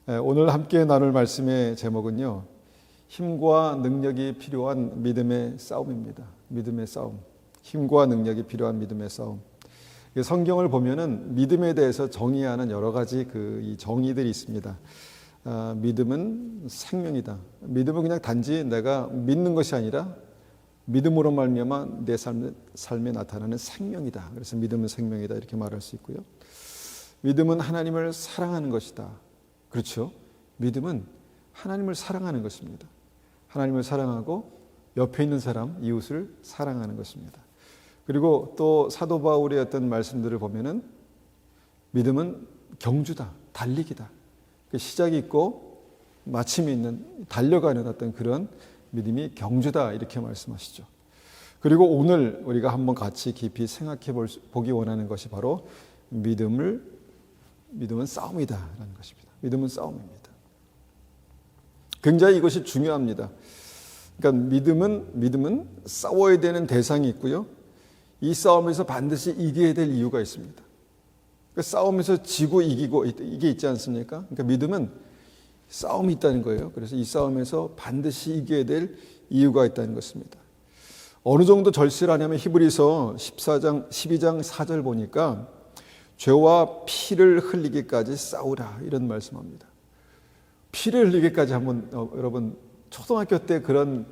오늘 함께 나눌 말씀의 제목은요, 힘과 능력이 필요한 믿음의 싸움입니다. 믿음의 싸움. 힘과 능력이 필요한 믿음의 싸움. 성경을 보면은 믿음에 대해서 정의하는 여러 가지 이 정의들이 있습니다. 믿음은 생명이다. 믿음은 그냥 단지 내가 믿는 것이 아니라 믿음으로 말미암아 내 삶에 나타나는 생명이다. 그래서 믿음은 생명이다 이렇게 말할 수 있고요. 믿음은 하나님을 사랑하는 것이다. 그렇죠. 믿음은 하나님을 사랑하는 것입니다. 하나님을 사랑하고 옆에 있는 사람, 이웃을 사랑하는 것입니다. 그리고 또 사도 바울의 어떤 말씀들을 보면은 믿음은 경주다, 달리기다. 시작이 있고 마침이 있는, 달려가는 어떤 그런 믿음이 경주다 이렇게 말씀하시죠. 그리고 오늘 우리가 한번 같이 깊이 생각해 보기 원하는 것이 바로 믿음은 싸움이다라는 것입니다. 믿음은 싸움입니다. 굉장히 이것이 중요합니다. 그러니까 믿음은 싸워야 되는 대상이 있고요. 이 싸움에서 반드시 이겨야 될 이유가 있습니다. 그러니까 싸움에서 지고 이기고 이게 있지 않습니까? 그러니까 믿음은 싸움이 있다는 거예요. 그래서 이 싸움에서 반드시 이겨야 될 이유가 있다는 것입니다. 어느 정도 절실하냐면 히브리서 12장 4절 보니까 죄와 피를 흘리기까지 싸우라 이런 말씀합니다. 피를 흘리기까지 한번 여러분 초등학교 때 그런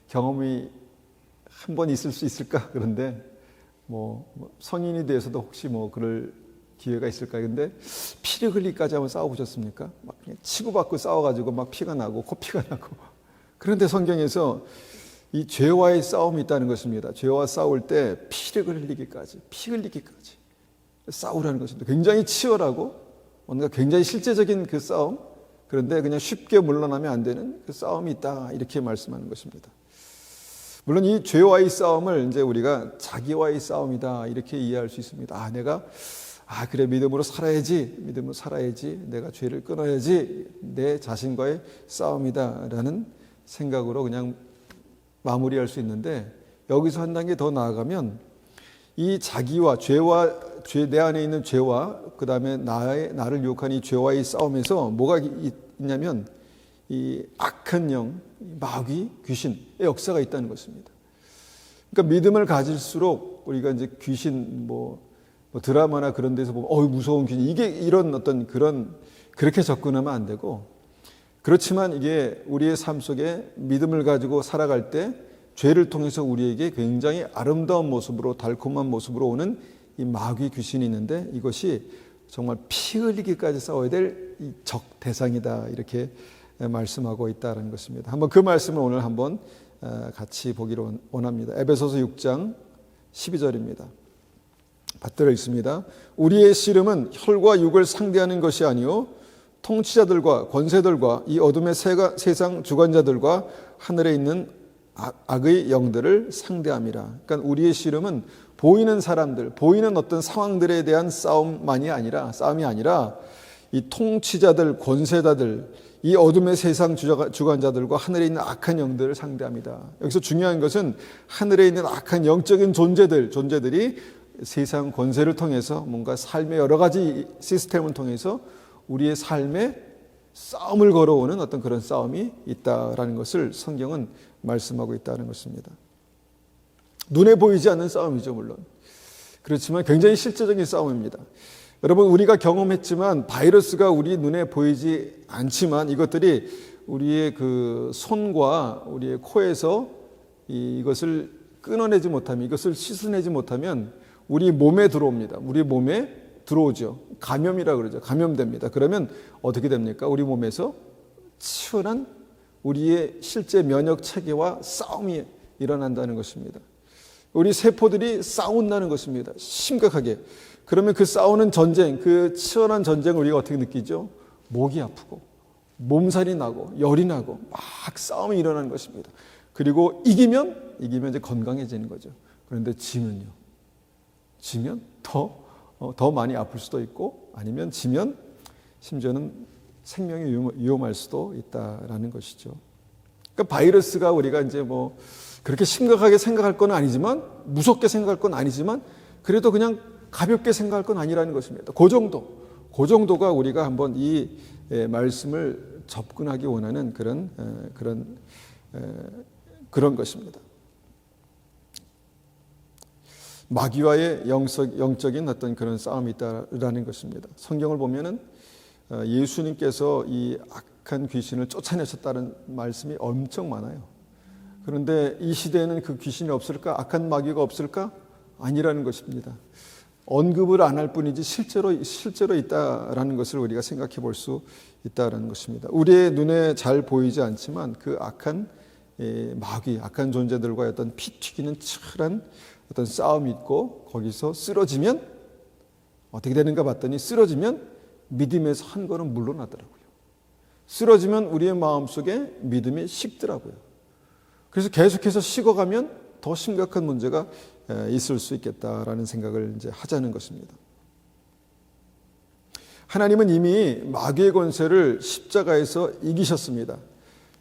경험이 한 번 있을 수 있을까? 그런데 성인이 돼서도 혹시 그럴 기회가 있을까? 근데 피를 흘리기까지 한번 싸워보셨습니까? 막 그냥 치고받고 싸워가지고 막 피가 나고 코피가 나고. 그런데 성경에서 이 죄와의 싸움이 있다는 것입니다. 죄와 싸울 때 피를 흘리기까지, 피 흘리기까지 싸우라는 것입니다. 굉장히 치열하고 뭔가 굉장히 실제적인 그 싸움, 그런데 그냥 쉽게 물러나면 안 되는 그 싸움이 있다 이렇게 말씀하는 것입니다. 물론 이 죄와의 싸움을 이제 우리가 자기와의 싸움이다 이렇게 이해할 수 있습니다. 그래 믿음으로 살아야지, 내가 죄를 끊어야지, 내 자신과의 싸움이다라는 생각으로 그냥 마무리할 수 있는데, 여기서 한 단계 더 나아가면 이 자기와 내 안에 있는 죄와 그 다음에 나를 유혹한 이 죄와의 싸움에서 뭐가 있냐면 이 악한 영, 마귀, 귀신의 역사가 있다는 것입니다. 그러니까 믿음을 가질수록 우리가 이제 귀신 드라마나 그런 데서 보면 무서운 귀신, 이게 이런 어떤 그렇게 접근하면 안 되고, 그렇지만 이게 우리의 삶 속에 믿음을 가지고 살아갈 때 죄를 통해서 우리에게 굉장히 아름다운 모습으로, 달콤한 모습으로 오는 이 마귀 귀신이 있는데, 이것이 정말 피 흘리기까지 싸워야 될 이 적 대상이다 이렇게 말씀하고 있다는 것입니다. 한번 그 말씀을 오늘 한번 같이 보기를 원합니다. 에베소서 6장 12절입니다. 받들어 있습니다. 우리의 씨름은 혈과 육을 상대하는 것이 아니요 통치자들과 권세들과 이 어둠의 세상 주관자들과 하늘에 있는 악의 영들을 상대함이라. 그러니까 우리의 씨름은 보이는 사람들, 보이는 어떤 상황들에 대한 싸움이 아니라 이 통치자들, 권세자들, 이 어둠의 세상 주관자들과 하늘에 있는 악한 영들을 상대합니다. 여기서 중요한 것은 하늘에 있는 악한 영적인 존재들이 세상 권세를 통해서 뭔가 삶의 여러 가지 시스템을 통해서 우리의 삶에 싸움을 걸어오는 어떤 그런 싸움이 있다라는 것을 성경은 말씀하고 있다는 것입니다. 눈에 보이지 않는 싸움이죠, 물론. 그렇지만 굉장히 실제적인 싸움입니다. 여러분, 우리가 경험했지만 바이러스가 우리 눈에 보이지 않지만 이것들이 우리의 그 손과 우리의 코에서 이것을 끊어내지 못하면, 이것을 씻어내지 못하면 우리 몸에 들어옵니다. 우리 몸에 들어오죠. 감염이라 그러죠. 감염됩니다. 그러면 어떻게 됩니까? 우리 몸에서 치열한 우리의 실제 면역 체계와 싸움이 일어난다는 것입니다. 우리 세포들이 싸운다는 것입니다. 심각하게. 그러면 그 싸우는 전쟁, 그 치열한 전쟁을 우리가 어떻게 느끼죠? 목이 아프고 몸살이 나고 열이 나고 막 싸움이 일어나는 것입니다. 그리고 이기면 이제 건강해지는 거죠. 그런데 지면 더 많이 아플 수도 있고, 아니면 지면 심지어는 생명이 위험할 수도 있다라는 것이죠. 그러니까 바이러스가 우리가 이제 그렇게 심각하게 생각할 건 아니지만, 무섭게 생각할 건 아니지만, 그래도 그냥 가볍게 생각할 건 아니라는 것입니다. 그 정도. 그 정도가 우리가 한번 이 말씀을 접근하기 원하는 그런 것입니다. 마귀와의 영적인 어떤 그런 싸움이 있다라는 것입니다. 성경을 보면은 예수님께서 이 악한 귀신을 쫓아내셨다는 말씀이 엄청 많아요. 그런데 이 시대에는 그 귀신이 없을까? 악한 마귀가 없을까? 아니라는 것입니다. 언급을 안 할 뿐이지 실제로 있다라는 것을 우리가 생각해 볼 수 있다라는 것입니다. 우리의 눈에 잘 보이지 않지만 그 악한 마귀, 악한 존재들과의 어떤 피 튀기는 치열한 어떤 싸움이 있고, 거기서 쓰러지면 어떻게 되는가 봤더니 쓰러지면 믿음에서 한 걸음 물러나더라고요. 쓰러지면 우리의 마음속에 믿음이 식더라고요. 그래서 계속해서 식어가면 더 심각한 문제가 있을 수 있겠다라는 생각을 이제 하자는 것입니다. 하나님은 이미 마귀의 권세를 십자가에서 이기셨습니다.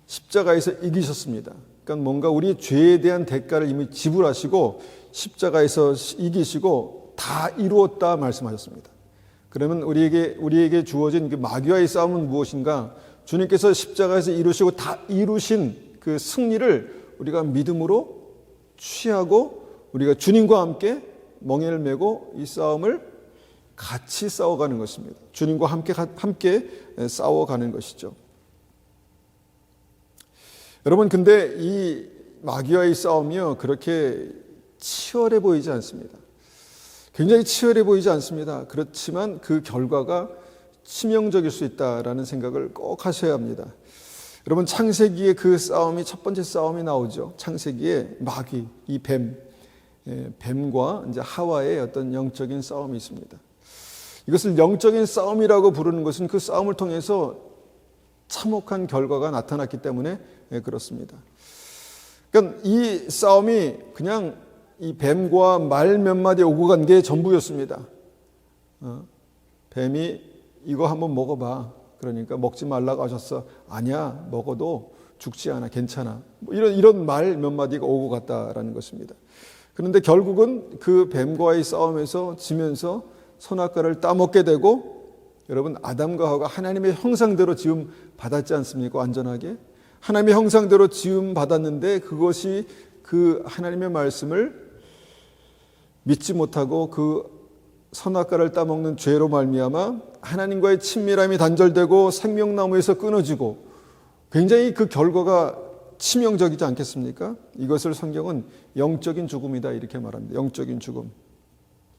십자가에서 이기셨습니다. 그러니까 뭔가 우리의 죄에 대한 대가를 이미 지불하시고 십자가에서 이기시고 다 이루었다 말씀하셨습니다. 그러면 우리에게 주어진 그 마귀와의 싸움은 무엇인가? 주님께서 십자가에서 이루시고 다 이루신 그 승리를 우리가 믿음으로 취하고 우리가 주님과 함께 멍에를 메고 이 싸움을 같이 싸워가는 것입니다. 주님과 함께 싸워가는 것이죠. 여러분, 근데 이 마귀와의 싸움이요, 그렇게 치열해 보이지 않습니다. 굉장히 치열해 보이지 않습니다. 그렇지만 그 결과가 치명적일 수 있다라는 생각을 꼭 하셔야 합니다. 여러분, 창세기에 그 싸움이, 첫 번째 싸움이 나오죠. 창세기에 마귀, 이 뱀과 이제 하와의 어떤 영적인 싸움이 있습니다. 이것을 영적인 싸움이라고 부르는 것은 그 싸움을 통해서 참혹한 결과가 나타났기 때문에 그렇습니다. 그러니까 이 싸움이 그냥 이 뱀과 말 몇 마디 오고 간 게 전부였습니다. 뱀이 이거 한번 먹어봐. 그러니까 먹지 말라고 하셨어. 아니야, 먹어도 죽지 않아, 괜찮아. 뭐 이런 말 몇 마디가 오고 갔다라는 것입니다. 그런데 결국은 그 뱀과의 싸움에서 지면서 선악과를 따먹게 되고, 여러분, 아담과 하와가 하나님의 형상대로 지음 받았지 않습니까? 완전하게 하나님의 형상대로 지음 받았는데 그것이 그 하나님의 말씀을 믿지 못하고 그 선악과를 따먹는 죄로 말미암아 하나님과의 친밀함이 단절되고 생명나무에서 끊어지고, 굉장히 그 결과가 치명적이지 않겠습니까? 이것을 성경은 영적인 죽음이다 이렇게 말합니다. 영적인 죽음.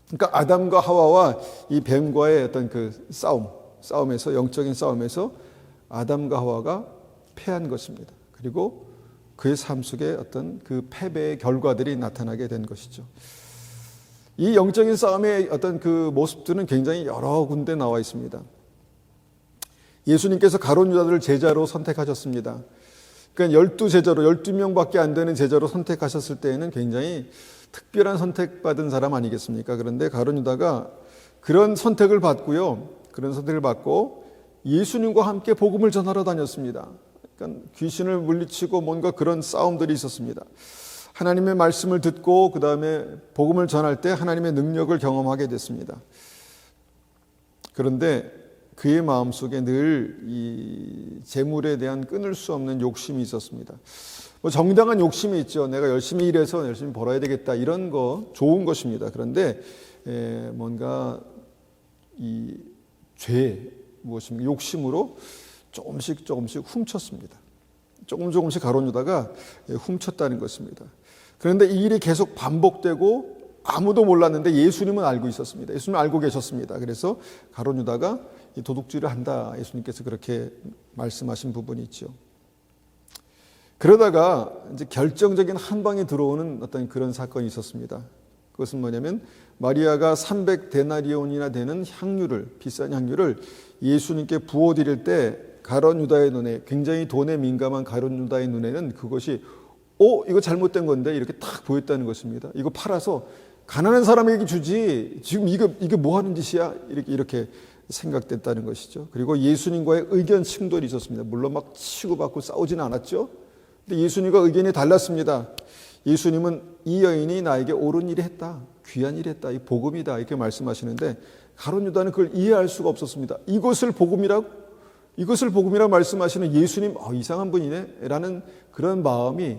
그러니까 아담과 하와와 이 뱀과의 어떤 그 싸움에서, 영적인 싸움에서 아담과 하와가 패한 것입니다. 그리고 그의 삶 속에 어떤 그 패배의 결과들이 나타나게 된 것이죠. 이 영적인 싸움의 어떤 그 모습들은 굉장히 여러 군데 나와 있습니다. 예수님께서 가룟 유다를 제자로 선택하셨습니다. 그러니까 12제자로, 12명밖에 안 되는 제자로 선택하셨을 때에는 굉장히 특별한 선택받은 사람 아니겠습니까? 그런데 가룟 유다가 그런 선택을 받고요. 그런 선택을 받고 예수님과 함께 복음을 전하러 다녔습니다. 그러니까 귀신을 물리치고 뭔가 그런 싸움들이 있었습니다. 하나님의 말씀을 듣고 그 다음에 복음을 전할 때 하나님의 능력을 경험하게 됐습니다. 그런데 그의 마음속에 늘 이 재물에 대한 끊을 수 없는 욕심이 있었습니다. 뭐 정당한 욕심이 있죠. 내가 열심히 일해서 열심히 벌어야 되겠다, 이런 거 좋은 것입니다. 그런데 뭔가 이 죄, 무엇입니까? 욕심으로 조금씩 훔쳤습니다. 조금씩 가룟 유다가 훔쳤다는 것입니다. 그런데 이 일이 계속 반복되고 아무도 몰랐는데 예수님은 알고 있었습니다. 예수님은 알고 계셨습니다. 그래서 가룟 유다가 이 도둑질을 한다, 예수님께서 그렇게 말씀하신 부분이 있죠. 그러다가 이제 결정적인 한 방에 들어오는 어떤 그런 사건이 있었습니다. 그것은 뭐냐면 마리아가 300데나리온이나 되는 향유를, 비싼 향유를 예수님께 부어드릴 때 가룟 유다의 눈에, 굉장히 돈에 민감한 가룟 유다의 눈에는 그것이 이거 잘못된 건데 이렇게 딱 보였다는 것입니다. 이거 팔아서 가난한 사람에게 주지, 지금 이게 뭐 하는 짓이야? 이렇게 생각됐다는 것이죠. 그리고 예수님과의 의견 충돌이 있었습니다. 물론 막 치고받고 싸우지는 않았죠. 근데 예수님과 의견이 달랐습니다. 예수님은 이 여인이 나에게 옳은 일을 했다, 귀한 일을 했다, 이 복음이다, 이렇게 말씀하시는데 가룟 유다는 그걸 이해할 수가 없었습니다. 이것을 복음이라고 말씀하시는 예수님, 이상한 분이네 라는 그런 마음이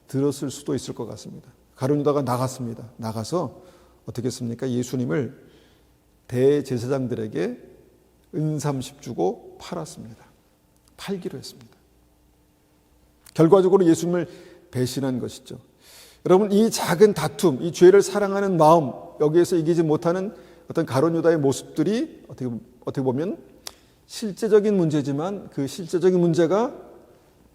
들었을 수도 있을 것 같습니다. 가룟 유다가 나갔습니다. 나가서 어떻게 했습니까? 예수님을 대제사장들에게 은30 주고 팔았습니다. 팔기로 했습니다. 결과적으로 예수님을 배신한 것이죠. 여러분, 이 작은 다툼, 이 죄를 사랑하는 마음, 여기에서 이기지 못하는 어떤 가룟 유다의 모습들이 어떻게 보면 실제적인 문제지만 그 실제적인 문제가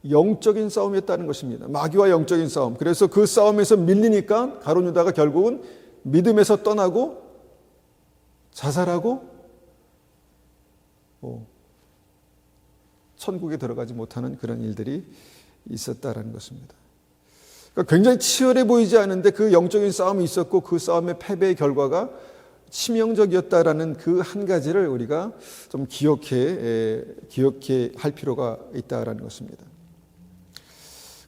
영적인 싸움이었다는 것입니다. 마귀와 영적인 싸움. 그래서 그 싸움에서 밀리니까 가룟 유다가 결국은 믿음에서 떠나고 자살하고 천국에 들어가지 못하는 그런 일들이 있었다라는 것입니다. 그러니까 굉장히 치열해 보이지 않은데 그 영적인 싸움이 있었고 그 싸움의 패배의 결과가 치명적이었다라는 그 한 가지를 우리가 좀 기억해 할 필요가 있다라는 것입니다.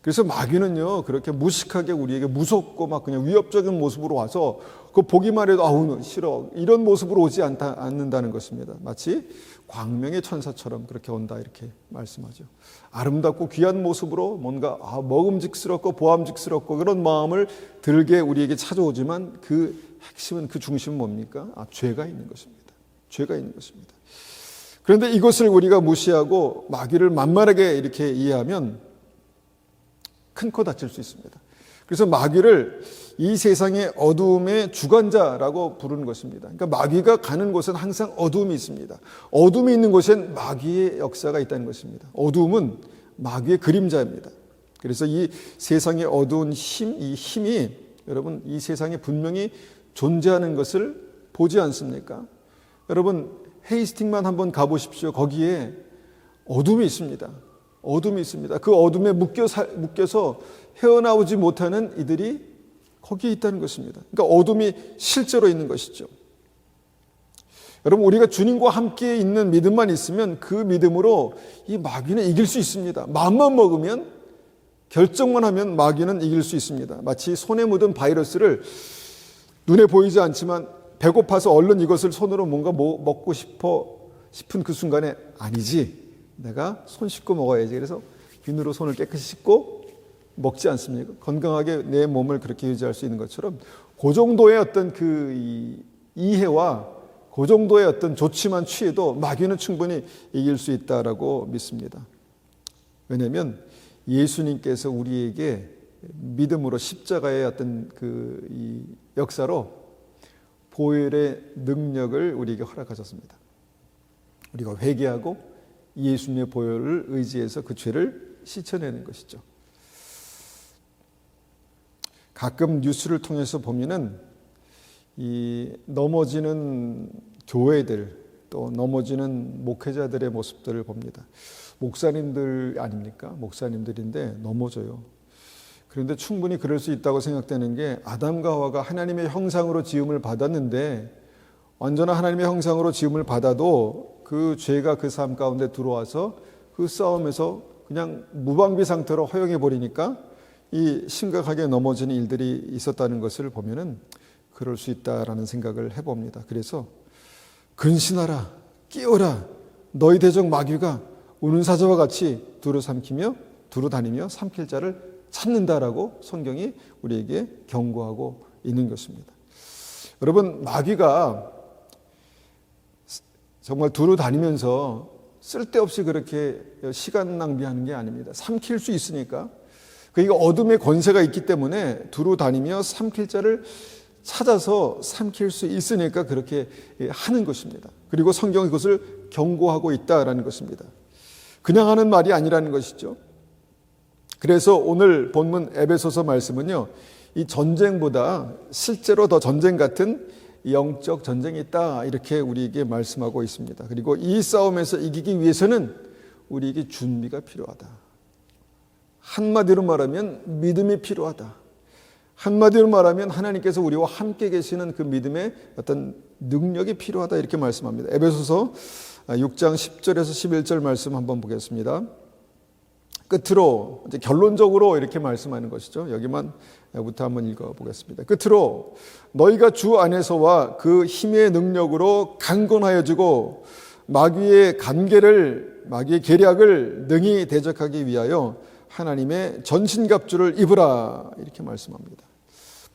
그래서 마귀는요, 그렇게 무식하게 우리에게 무섭고 막 그냥 위협적인 모습으로 와서 그 보기만 해도 아우 싫어 이런 모습으로 오지 않는다는 것입니다. 마치 광명의 천사처럼 그렇게 온다 이렇게 말씀하죠. 아름답고 귀한 모습으로 뭔가 먹음직스럽고 보암직스럽고 그런 마음을 들게 우리에게 찾아오지만 그 핵심은, 그 중심은 뭡니까? 죄가 있는 것입니다. 죄가 있는 것입니다. 그런데 이것을 우리가 무시하고 마귀를 만만하게 이렇게 이해하면 큰 코 다칠 수 있습니다. 그래서 마귀를 이 세상의 어두움의 주관자라고 부르는 것입니다. 그러니까 마귀가 가는 곳은 항상 어두움이 있습니다. 어두움이 있는 곳엔 마귀의 역사가 있다는 것입니다. 어두움은 마귀의 그림자입니다. 그래서 이 세상의 어두운 힘, 이 힘이 여러분 이 세상에 분명히 존재하는 것을 보지 않습니까? 여러분 헤이스팅만 한번 가보십시오. 거기에 어둠이 있습니다. 어둠이 있습니다. 그 어둠에 묶여서 헤어나오지 못하는 이들이 거기에 있다는 것입니다. 그러니까 어둠이 실제로 있는 것이죠. 여러분 우리가 주님과 함께 있는 믿음만 있으면 그 믿음으로 이 마귀는 이길 수 있습니다. 마음만 먹으면, 결정만 하면 마귀는 이길 수 있습니다. 마치 손에 묻은 바이러스를 눈에 보이지 않지만 배고파서 얼른 이것을 손으로 뭔가 먹고 싶은 그 순간에 아니지, 내가 손 씻고 먹어야지. 그래서 비누로 손을 깨끗이 씻고 먹지 않습니까? 건강하게 내 몸을 그렇게 유지할 수 있는 것처럼 그 정도의 어떤 그 이해와 그 정도의 어떤 조치만 취해도 마귀는 충분히 이길 수 있다라고 믿습니다. 왜냐하면 예수님께서 우리에게 믿음으로 십자가의 어떤 이 역사로 보혈의 능력을 우리에게 허락하셨습니다. 우리가 회개하고 예수님의 보혈을 의지해서 그 죄를 씻어내는 것이죠. 가끔 뉴스를 통해서 보면은 이 넘어지는 교회들 또 넘어지는 목회자들의 모습들을 봅니다. 목사님들 아닙니까? 목사님들인데 넘어져요. 그런데 충분히 그럴 수 있다고 생각되는 게 아담과 하와가 하나님의 형상으로 지음을 받았는데 완전한 하나님의 형상으로 지음을 받아도 그 죄가 그 삶 가운데 들어와서 그 싸움에서 그냥 무방비 상태로 허용해 버리니까 이 심각하게 넘어지는 일들이 있었다는 것을 보면은 그럴 수 있다라는 생각을 해봅니다. 그래서 근신하라, 끼어라, 너희 대적 마귀가 우는 사자와 같이 두루 다니며 삼킬 자를 찾는다라고 성경이 우리에게 경고하고 있는 것입니다. 여러분 마귀가 정말 두루 다니면서 쓸데없이 그렇게 시간 낭비하는 게 아닙니다. 삼킬 수 있으니까. 그러니까 어둠의 권세가 있기 때문에 두루 다니며 삼킬 자를 찾아서 삼킬 수 있으니까 그렇게 하는 것입니다. 그리고 성경이 그것을 경고하고 있다라는 것입니다. 그냥 하는 말이 아니라는 것이죠. 그래서 오늘 본문 에베소서 말씀은요, 이 전쟁보다 실제로 더 전쟁 같은 영적 전쟁이 있다 이렇게 우리에게 말씀하고 있습니다. 그리고 이 싸움에서 이기기 위해서는 우리에게 준비가 필요하다. 한마디로 말하면 믿음이 필요하다. 한마디로 말하면 하나님께서 우리와 함께 계시는 그 믿음의 어떤 능력이 필요하다 이렇게 말씀합니다. 에베소서 6장 10절에서 11절 말씀 한번 보겠습니다. 끝으로 이제 결론적으로 이렇게 말씀하는 것이죠. 여기만부터 한번 읽어보겠습니다. 끝으로 너희가 주 안에서와 그 힘의 능력으로 강건하여지고 마귀의 계략을 능히 대적하기 위하여 하나님의 전신갑주를 입으라 이렇게 말씀합니다.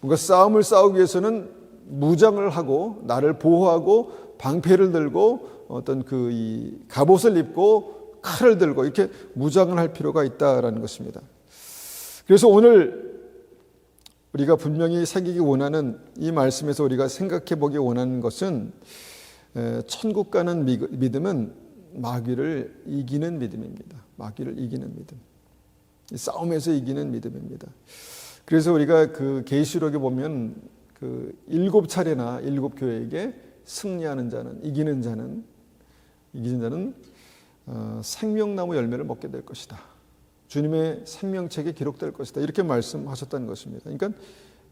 뭔가 싸움을 싸우기 위해서는 무장을 하고 나를 보호하고 방패를 들고 어떤 이 갑옷을 입고 칼을 들고 이렇게 무장을 할 필요가 있다라는 것입니다. 그래서 오늘 우리가 분명히 새기기 원하는 이 말씀에서 우리가 생각해 보기 원하는 것은 천국 가는 믿음은 마귀를 이기는 믿음입니다. 마귀를 이기는 믿음. 싸움에서 이기는 믿음입니다. 그래서 우리가 그 계시록에 보면 그 7차례나 7교회에게 승리하는 자는 이기는 자는 생명나무 열매를 먹게 될 것이다. 주님의 생명책에 기록될 것이다. 이렇게 말씀하셨다는 것입니다. 그러니까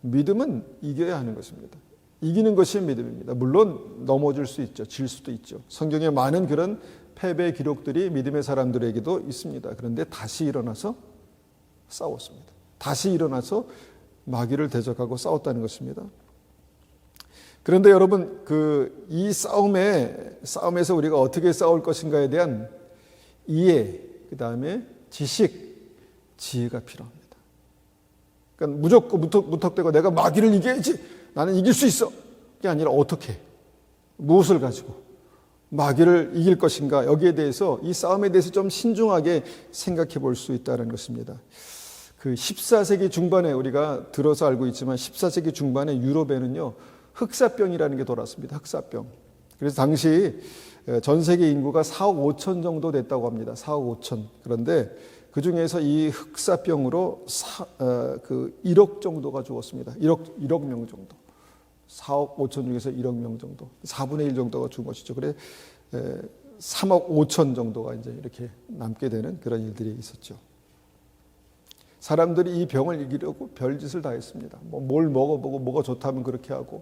믿음은 이겨야 하는 것입니다. 이기는 것이 믿음입니다. 물론 넘어질 수 있죠. 질 수도 있죠. 성경에 많은 그런 패배 기록들이 믿음의 사람들에게도 있습니다. 그런데 다시 일어나서 싸웠습니다. 다시 일어나서 마귀를 대적하고 싸웠다는 것입니다. 그런데 여러분, 이 싸움에서 우리가 어떻게 싸울 것인가에 대한 이해, 그 다음에 지식, 지혜가 필요합니다. 그러니까 무조건 무턱대고 내가 마귀를 이겨야지, 나는 이길 수 있어. 그게 아니라 어떻게, 무엇을 가지고 마귀를 이길 것인가, 여기에 대해서, 이 싸움에 대해서 좀 신중하게 생각해 볼 수 있다는 것입니다. 그 14세기 중반에 우리가 들어서 알고 있지만 14세기 중반에 유럽에는요, 흑사병이라는 게 돌았습니다. 흑사병. 그래서 당시 전 세계 인구가 4억 5천 정도 됐다고 합니다. 4억 5천. 그런데 그 중에서 이 흑사병으로 1억 정도가 죽었습니다. 1억 명 정도. 4억 5천 중에서 1억 명 정도. 4분의 1 정도가 죽은 것이죠. 그래 3억 5천 정도가 이제 이렇게 남게 되는 그런 일들이 있었죠. 사람들이 이 병을 이기려고 별짓을 다 했습니다. 뭘 먹어보고 뭐가 좋다면 그렇게 하고,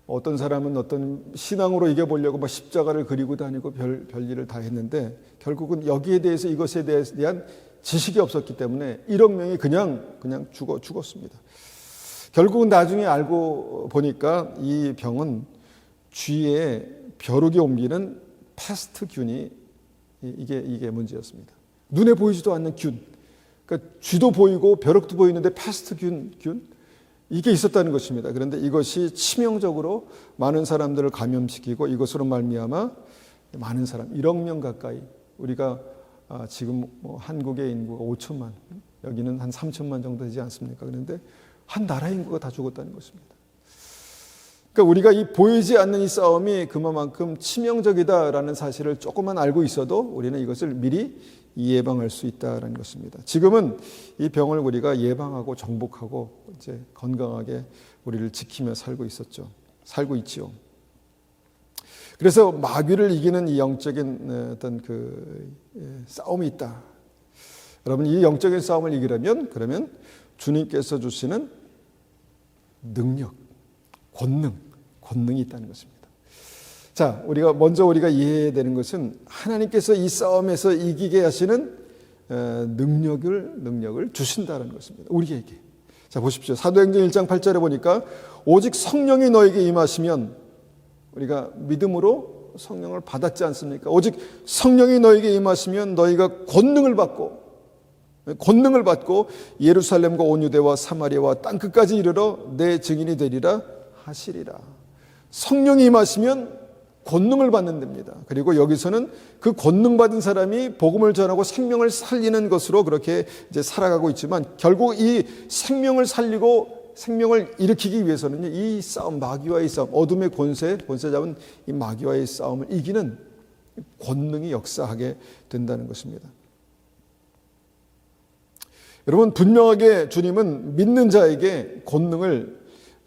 어떤 사람은 어떤 신앙으로 이겨보려고 막 십자가를 그리고 다니고 별일을 다 했는데, 결국은 여기에 대해서, 이것에 대한 지식이 없었기 때문에 1억 명이 그냥 죽었습니다. 결국은 나중에 알고 보니까 이 병은 쥐에 벼룩이 옮기는 패스트균이 이게 문제였습니다. 눈에 보이지도 않는 균. 그러니까 쥐도 보이고 벼룩도 보이는데 패스트균 이게 있었다는 것입니다. 그런데 이것이 치명적으로 많은 사람들을 감염시키고, 이것으로 말미암아 많은 사람, 1억 명 가까이, 우리가 지금 한국의 인구가 5천만, 여기는 한 3천만 정도 되지 않습니까? 그런데 한 나라 인구가 다 죽었다는 것입니다. 그러니까 우리가 이 보이지 않는 이 싸움이 그만큼 치명적이다라는 사실을 조금만 알고 있어도 우리는 이것을 미리 예방할 수 있다는 것입니다. 지금은 이 병을 우리가 예방하고 정복하고 이제 건강하게 우리를 지키며 살고 있지요. 그래서 마귀를 이기는 이 영적인 어떤 싸움이 있다. 여러분, 이 영적인 싸움을 이기려면 그러면 주님께서 주시는 능력, 권능이 있다는 것입니다. 자, 우리가 이해해야 되는 것은 하나님께서 이 싸움에서 이기게 하시는 능력을 주신다는 것입니다. 우리에게. 자, 보십시오. 사도행전 1장 8절에 보니까 오직 성령이 너에게 임하시면, 우리가 믿음으로 성령을 받았지 않습니까? 오직 성령이 너에게 임하시면 너희가 권능을 받고 예루살렘과 온 유대와 사마리아와 땅끝까지 이르러 내 증인이 되리라 하시리라. 성령이 임하시면 권능을 받는 데입니다. 그리고 여기서는 그 권능 받은 사람이 복음을 전하고 생명을 살리는 것으로 그렇게 이제 살아가고 있지만, 결국 이 생명을 살리고 생명을 일으키기 위해서는 이 싸움, 마귀와의 싸움, 어둠의 권세 잡은 이 마귀와의 싸움을 이기는 권능이 역사하게 된다는 것입니다. 여러분, 분명하게 주님은 믿는 자에게 권능을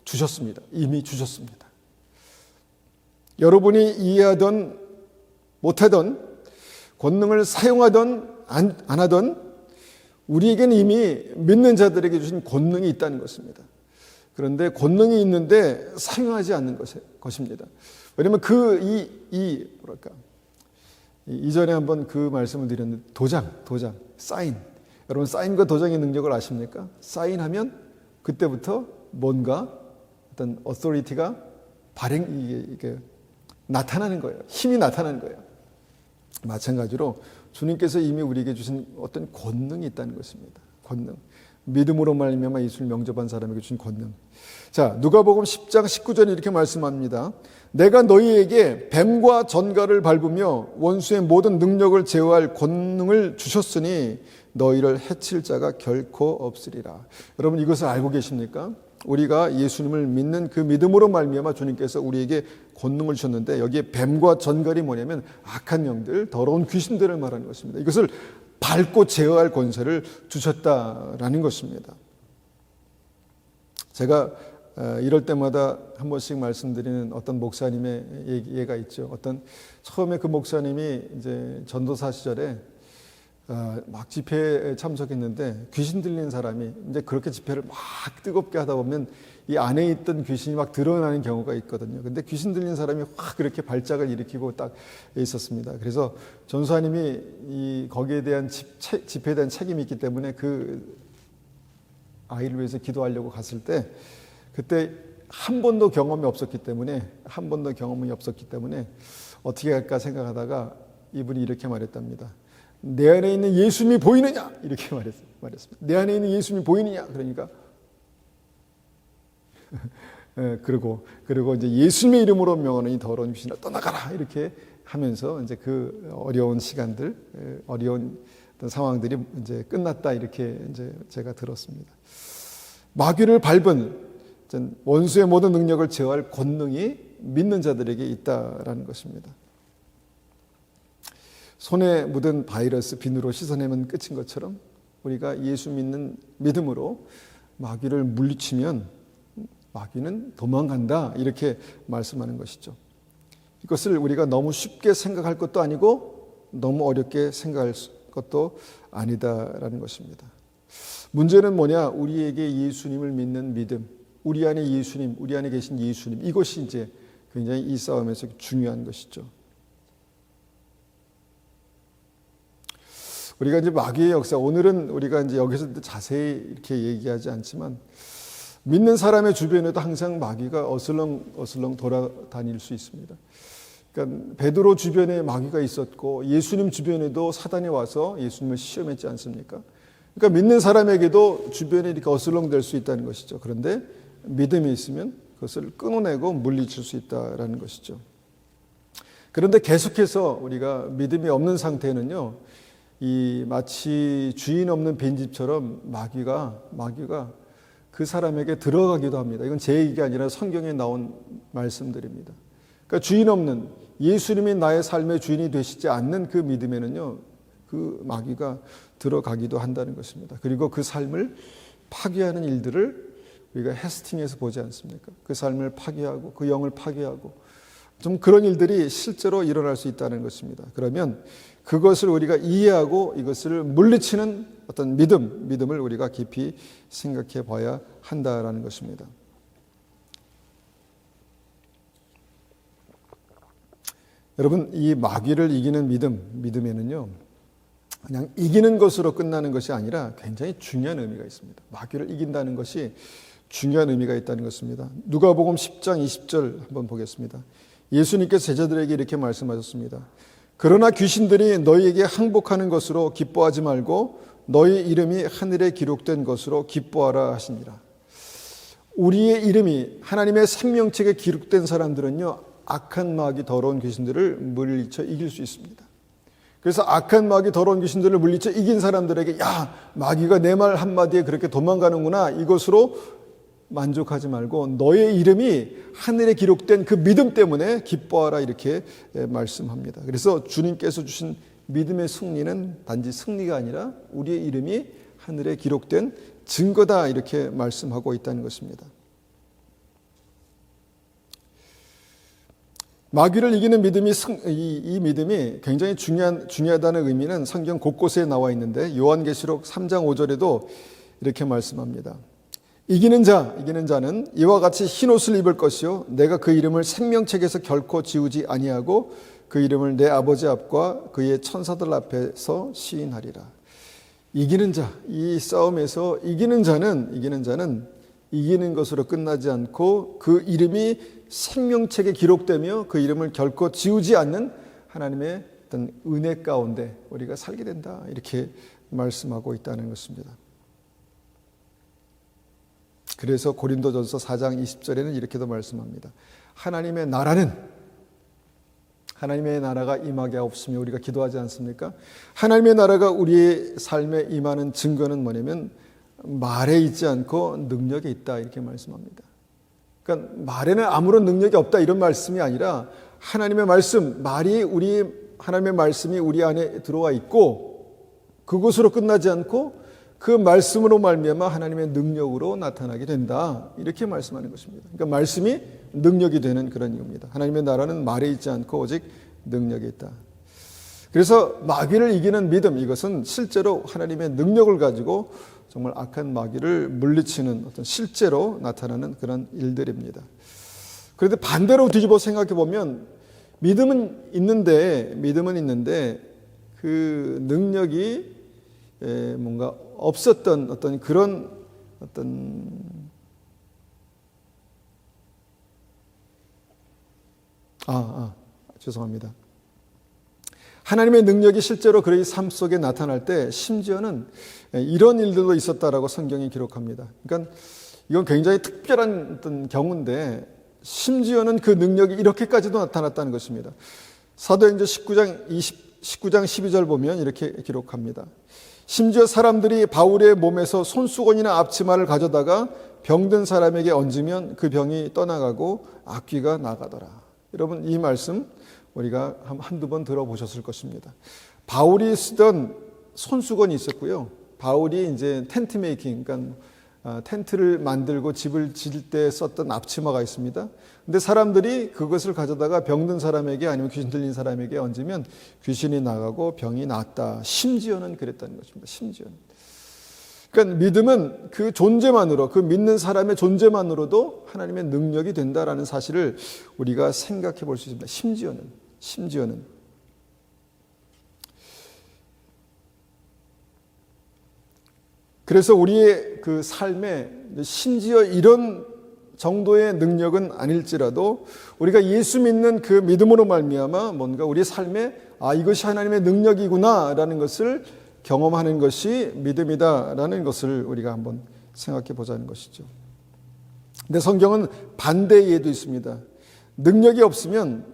주셨습니다. 이미 주셨습니다. 여러분이 이해하던 못하던, 권능을 사용하던 안 하던, 우리에게는 이미 믿는 자들에게 주신 권능이 있다는 것입니다. 그런데 권능이 있는데 사용하지 않는 것입니다. 왜냐하면 이전에 한번 그 말씀을 드렸는데, 도장, 사인, 여러분 사인과 도장의 능력을 아십니까? 사인하면 그때부터 뭔가 어떤 어토리티가 이게 나타나는 거예요. 힘이 나타나는 거예요. 마찬가지로 주님께서 이미 우리에게 주신 어떤 권능이 있다는 것입니다. 권능. 믿음으로 말미암아 예수를 영접한 사람에게 주신 권능. 자, 누가복음 10장 19절에 이렇게 말씀합니다. 내가 너희에게 뱀과 전갈을 밟으며 원수의 모든 능력을 제어할 권능을 주셨으니 너희를 해칠 자가 결코 없으리라. 여러분 이것을 알고 계십니까? 우리가 예수님을 믿는 그 믿음으로 말미암아 주님께서 우리에게 권능을 주셨는데 여기에 뱀과 전갈이 뭐냐면 악한 영들, 더러운 귀신들을 말하는 것입니다. 이것을 밟고 제어할 권세를 주셨다라는 것입니다. 제가 이럴 때마다 한 번씩 말씀드리는 어떤 목사님의 예가 있죠. 처음에 그 목사님이 이제 전도사 시절에 막 집회에 참석했는데 귀신 들린 사람이 이제 그렇게 집회를 막 뜨겁게 하다 보면 이 안에 있던 귀신이 막 드러나는 경우가 있거든요. 근데 귀신 들린 사람이 확 그렇게 발작을 일으키고 딱 있었습니다. 그래서 전도사님이 거기에 대한 집회에 대한 책임이 있기 때문에 그 아이를 위해서 기도하려고 갔을 때 그때 한 번도 경험이 없었기 때문에 어떻게 할까 생각하다가 이분이 이렇게 말했답니다. 내 안에 있는 예수님이 보이느냐? 이렇게 말했습니다. 내 안에 있는 예수님이 보이느냐? 그러니까 그리고 이제 예수님의 이름으로 명하노니 더러운 귀신아 떠나가라 이렇게 하면서 이제 그 어려운 시간들, 어려운 상황들이 이제 끝났다 이렇게 이제 제가 들었습니다. 마귀를 밟은 원수의 모든 능력을 제어할 권능이 믿는 자들에게 있다라는 것입니다. 손에 묻은 바이러스 비누로 씻어내면 끝인 것처럼 우리가 예수 믿는 믿음으로 마귀를 물리치면 마귀는 도망간다 이렇게 말씀하는 것이죠. 이것을 우리가 너무 쉽게 생각할 것도 아니고 너무 어렵게 생각할 것도 아니다라는 것입니다. 문제는 뭐냐? 우리에게 예수님을 믿는 믿음, 우리 안에 예수님, 우리 안에 계신 예수님, 이것이 이제 굉장히 이 싸움에서 중요한 것이죠. 우리가 이제 마귀의 역사, 오늘은 우리가 이제 여기서 자세히 이렇게 얘기하지 않지만 믿는 사람의 주변에도 항상 마귀가 어슬렁 돌아다닐 수 있습니다. 그러니까 베드로 주변에 마귀가 있었고 예수님 주변에도 사단이 와서 예수님을 시험했지 않습니까? 그러니까 믿는 사람에게도 주변에 이렇게 어슬렁댈 수 있다는 것이죠. 그런데 믿음이 있으면 그것을 끊어내고 물리칠 수 있다는 것이죠. 그런데 계속해서 우리가 믿음이 없는 상태는요, 이 마치 주인 없는 빈집처럼 마귀가 그 사람에게 들어가기도 합니다. 이건 제 얘기가 아니라 성경에 나온 말씀들입니다. 그러니까 주인 없는, 예수님이 나의 삶의 주인이 되시지 않는 그 믿음에는요, 그 마귀가 들어가기도 한다는 것입니다. 그리고 그 삶을 파괴하는 일들을 우리가 헤스팅에서 보지 않습니까? 그 삶을 파괴하고 그 영을 파괴하고 좀 그런 일들이 실제로 일어날 수 있다는 것입니다. 그러면 그것을 우리가 이해하고 이것을 물리치는 어떤 믿음을 우리가 깊이 생각해 봐야 한다라는 것입니다. 여러분, 이 마귀를 이기는 믿음에는요, 그냥 이기는 것으로 끝나는 것이 아니라 굉장히 중요한 의미가 있습니다. 마귀를 이긴다는 것이 중요한 의미가 있다는 것입니다. 누가복음 10장 20절 한번 보겠습니다. 예수님께서 제자들에게 이렇게 말씀하셨습니다. 그러나 귀신들이 너희에게 항복하는 것으로 기뻐하지 말고 너희 이름이 하늘에 기록된 것으로 기뻐하라 하시니라. 우리의 이름이 하나님의 생명책에 기록된 사람들은요, 악한 마귀 더러운 귀신들을 물리쳐 이길 수 있습니다. 그래서 악한 마귀 더러운 귀신들을 물리쳐 이긴 사람들에게 야, 마귀가 내 말 한마디에 그렇게 도망가는구나, 이것으로 만족하지 말고 너의 이름이 하늘에 기록된 그 믿음 때문에 기뻐하라 이렇게 말씀합니다. 그래서 주님께서 주신 믿음의 승리는 단지 승리가 아니라 우리의 이름이 하늘에 기록된 증거다 이렇게 말씀하고 있다는 것입니다. 마귀를 이기는 믿음이 이 믿음이 굉장히 중요하다는 의미는 성경 곳곳에 나와 있는데 요한계시록 3장 5절에도 이렇게 말씀합니다. 이기는 자는 이와 같이 흰옷을 입을 것이요 내가 그 이름을 생명책에서 결코 지우지 아니하고 그 이름을 내 아버지 앞과 그의 천사들 앞에서 시인하리라. 이기는 자, 이 싸움에서 이기는 자는 이기는 것으로 끝나지 않고 그 이름이 생명책에 기록되며 그 이름을 결코 지우지 않는 하나님의 어떤 은혜 가운데 우리가 살게 된다. 이렇게 말씀하고 있다는 것입니다. 그래서 고린도전서 4장 20절에는 이렇게도 말씀합니다. 하나님의 나라가 임하게 하옵시며 우리가 기도하지 않습니까? 하나님의 나라가 우리의 삶에 임하는 증거는 뭐냐면 말에 있지 않고 능력에 있다 이렇게 말씀합니다. 그러니까 말에는 아무런 능력이 없다 이런 말씀이 아니라 하나님의 말씀, 하나님의 말씀이 우리 안에 들어와 있고 그것으로 끝나지 않고 그 말씀으로 말미암아 하나님의 능력으로 나타나게 된다 이렇게 말씀하는 것입니다. 그러니까 말씀이 능력이 되는 그런 이유입니다. 하나님의 나라는 말에 있지 않고 오직 능력에 있다. 그래서 마귀를 이기는 믿음, 이것은 실제로 하나님의 능력을 가지고 정말 악한 마귀를 물리치는 어떤 실제로 나타나는 그런 일들입니다. 그런데 반대로 뒤집어 생각해 보면 믿음은 있는데 그 능력이 뭔가 없었던 어떤 그런 죄송합니다. 하나님의 능력이 실제로 그의 삶 속에 나타날 때 심지어는 이런 일들도 있었다라고 성경이 기록합니다. 그러니까 이건 굉장히 특별한 어떤 경우인데 심지어는 그 능력이 이렇게까지도 나타났다는 것입니다. 사도행전 19장 12절 보면 이렇게 기록합니다. 심지어 사람들이 바울의 몸에서 손수건이나 앞치마를 가져다가 병든 사람에게 얹으면 그 병이 떠나가고 악귀가 나가더라. 여러분 이 말씀 우리가 한두 번 들어보셨을 것입니다. 바울이 쓰던 손수건이 있었고요. 바울이 이제 텐트 메이킹, 그러니까 텐트를 만들고 집을 지을 때 썼던 앞치마가 있습니다. 근데 사람들이 그것을 가져다가 병든 사람에게 아니면 귀신 들린 사람에게 얹으면 귀신이 나가고 병이 낫다. 심지어는 그랬다는 것입니다. 심지어는. 그러니까 믿음은 그 존재만으로, 그 믿는 사람의 존재만으로도 하나님의 능력이 된다라는 사실을 우리가 생각해 볼 수 있습니다. 심지어는. 그래서 우리의 그 삶에 심지어 이런 정도의 능력은 아닐지라도 우리가 예수 믿는 그 믿음으로 말미암아 뭔가 우리의 삶에 이것이 하나님의 능력이구나라는 것을 경험하는 것이 믿음이다라는 것을 우리가 한번 생각해 보자는 것이죠. 근데 성경은 반대의 예도 있습니다. 능력이 없으면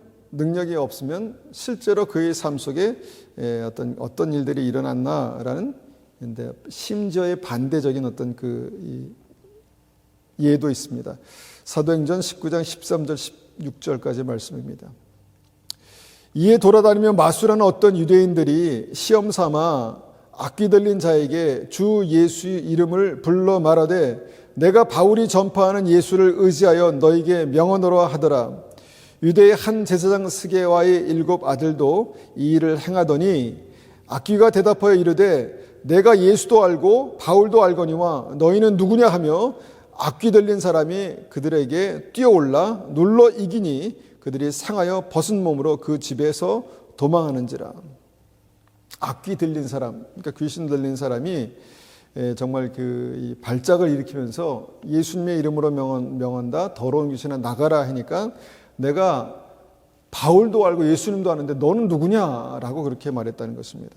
실제로 그의 삶 속에 어떤 일들이 일어났나라는 근데 심지어의 반대적인 어떤 그 예도 있습니다. 사도행전 19장 13절 16절까지 말씀입니다. 이에 돌아다니며 마술하는 어떤 유대인들이 시험 삼아 악귀 들린 자에게 주 예수의 이름을 불러 말하되 내가 바울이 전파하는 예수를 의지하여 너에게 명언하라 하더라. 유대의 한 제사장 스게와의 7 아들도 이 일을 행하더니 악귀가 대답하여 이르되 내가 예수도 알고 바울도 알거니와 너희는 누구냐 하며 악귀 들린 사람이 그들에게 뛰어올라 눌러 이기니 그들이 상하여 벗은 몸으로 그 집에서 도망하는지라. 악귀 들린 사람, 그러니까 귀신 들린 사람이 정말 그 발작을 일으키면서 예수님의 이름으로 명한다, 더러운 귀신아 나가라 하니까 내가 바울도 알고 예수님도 아는데 너는 누구냐라고 그렇게 말했다는 것입니다.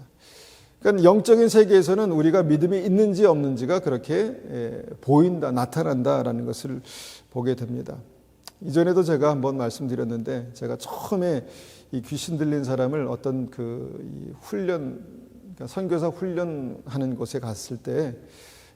그러니까 영적인 세계에서는 우리가 믿음이 있는지 없는지가 그렇게 보인다, 나타난다라는 것을 보게 됩니다. 이전에도 제가 한번 말씀드렸는데 제가 처음에 이 귀신 들린 사람을 어떤 그 훈련, 그러니까 선교사 훈련하는 곳에 갔을 때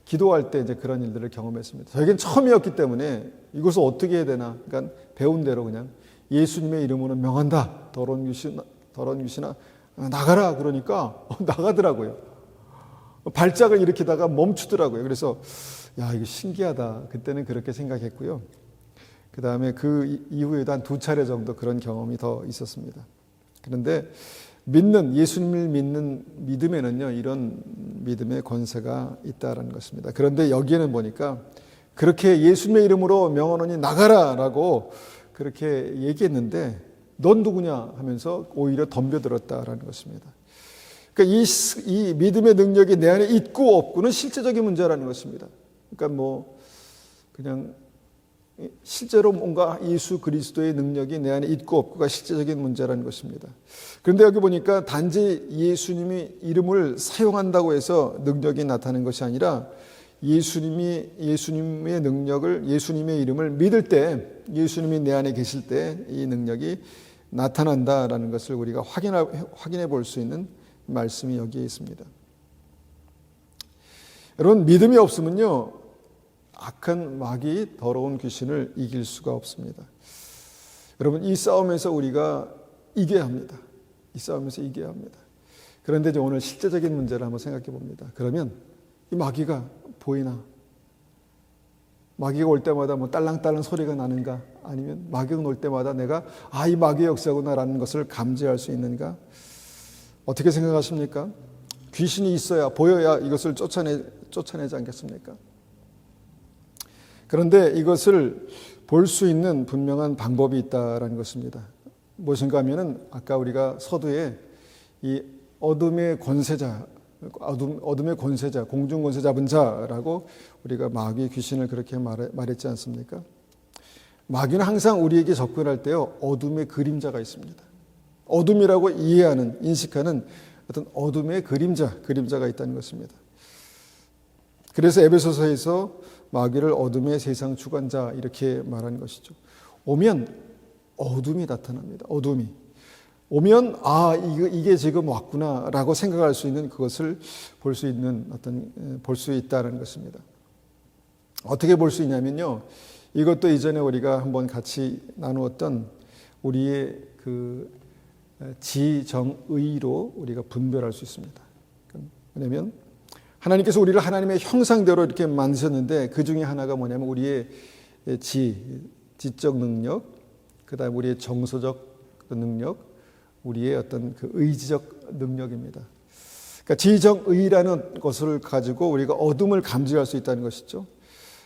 기도할 때 이제 그런 일들을 경험했습니다. 저에겐 처음이었기 때문에 이것을 어떻게 해야 되나, 그러니까 배운 대로 그냥 예수님의 이름으로 명한다, 더러운 귀신아 나가라 그러니까 나가더라고요. 발작을 일으키다가 멈추더라고요. 그래서 이거 신기하다. 그때는 그렇게 생각했고요. 그 다음에 그 이후에도 한 2차례 정도 그런 경험이 더 있었습니다. 그런데 예수님을 믿는 믿음에는요, 이런 믿음의 권세가 있다는 것입니다. 그런데 여기에는 보니까 그렇게 예수님의 이름으로 명하노니 나가라라고 그렇게 얘기했는데 넌 누구냐 하면서 오히려 덤벼들었다라는 것입니다. 그러니까 이 믿음의 능력이 내 안에 있고 없고는 실제적인 문제라는 것입니다. 그러니까 뭐 그냥 실제로 뭔가 예수 그리스도의 능력이 내 안에 있고 없고가 실제적인 문제라는 것입니다. 그런데 여기 보니까 단지 예수님이 이름을 사용한다고 해서 능력이 나타나는 것이 아니라 예수님의 능력을, 예수님의 이름을 믿을 때, 예수님이 내 안에 계실 때 이 능력이 나타난다라는 것을 우리가 확인해 볼 수 있는 말씀이 여기에 있습니다. 여러분, 믿음이 없으면요, 악한 마귀, 더러운 귀신을 이길 수가 없습니다. 여러분, 이 싸움에서 우리가 이겨야 합니다. 이 싸움에서 이겨야 합니다. 그런데 이제 오늘 실제적인 문제를 한번 생각해 봅니다. 그러면 이 마귀가 보이나? 마귀가 올 때마다 뭐 딸랑딸랑 소리가 나는가? 아니면 마귀가 올 때마다 내가 이 마귀의 역사구나라는 것을 감지할 수 있는가? 어떻게 생각하십니까? 귀신이 있어야, 보여야 이것을 쫓아내지 않겠습니까? 그런데 이것을 볼 수 있는 분명한 방법이 있다라는 것입니다. 무엇인가 하면은 아까 우리가 서두에 이 어둠의 권세자, 공중 권세 잡은 자라고 우리가 마귀 귀신을 그렇게 말했지 않습니까? 마귀는 항상 우리에게 접근할 때요, 어둠의 그림자가 있습니다. 어둠이라고 이해하는, 인식하는 어떤 어둠의 그림자가 있다는 것입니다. 그래서 에베소서에서 마귀를 어둠의 세상 주관자 이렇게 말하는 것이죠. 오면 어둠이 나타납니다. 어둠이 오면 이게 지금 왔구나라고 생각할 수 있는, 그것을 볼 수 있다는 것입니다. 어떻게 볼 수 있냐면요, 이것도 이전에 우리가 한번 같이 나누었던 우리의 그 지정의로 우리가 분별할 수 있습니다. 왜냐하면 하나님께서 우리를 하나님의 형상대로 이렇게 만드셨는데 그 중에 하나가 뭐냐면 우리의 지적 능력, 그 다음에 우리의 정서적 능력, 우리의 어떤 그 의지적 능력입니다. 그러니까 지정의라는 것을 가지고 우리가 어둠을 감지할 수 있다는 것이죠.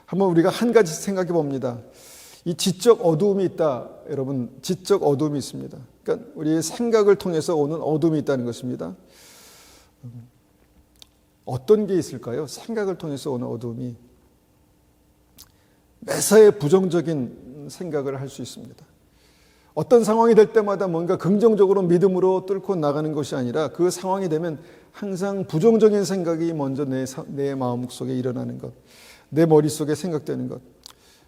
한번 우리가 한 가지 생각해 봅니다. 이 지적 어두움이 있다. 여러분, 지적 어두움이 있습니다. 그러니까 우리의 생각을 통해서 오는 어둠이 있다는 것입니다. 어떤 게 있을까요? 생각을 통해서 오는 어둠이 매사에 부정적인 생각을 할 수 있습니다. 어떤 상황이 될 때마다 뭔가 긍정적으로 믿음으로 뚫고 나가는 것이 아니라 그 상황이 되면 항상 부정적인 생각이 먼저 내 마음속에 일어나는 것, 내 머릿속에 생각되는 것,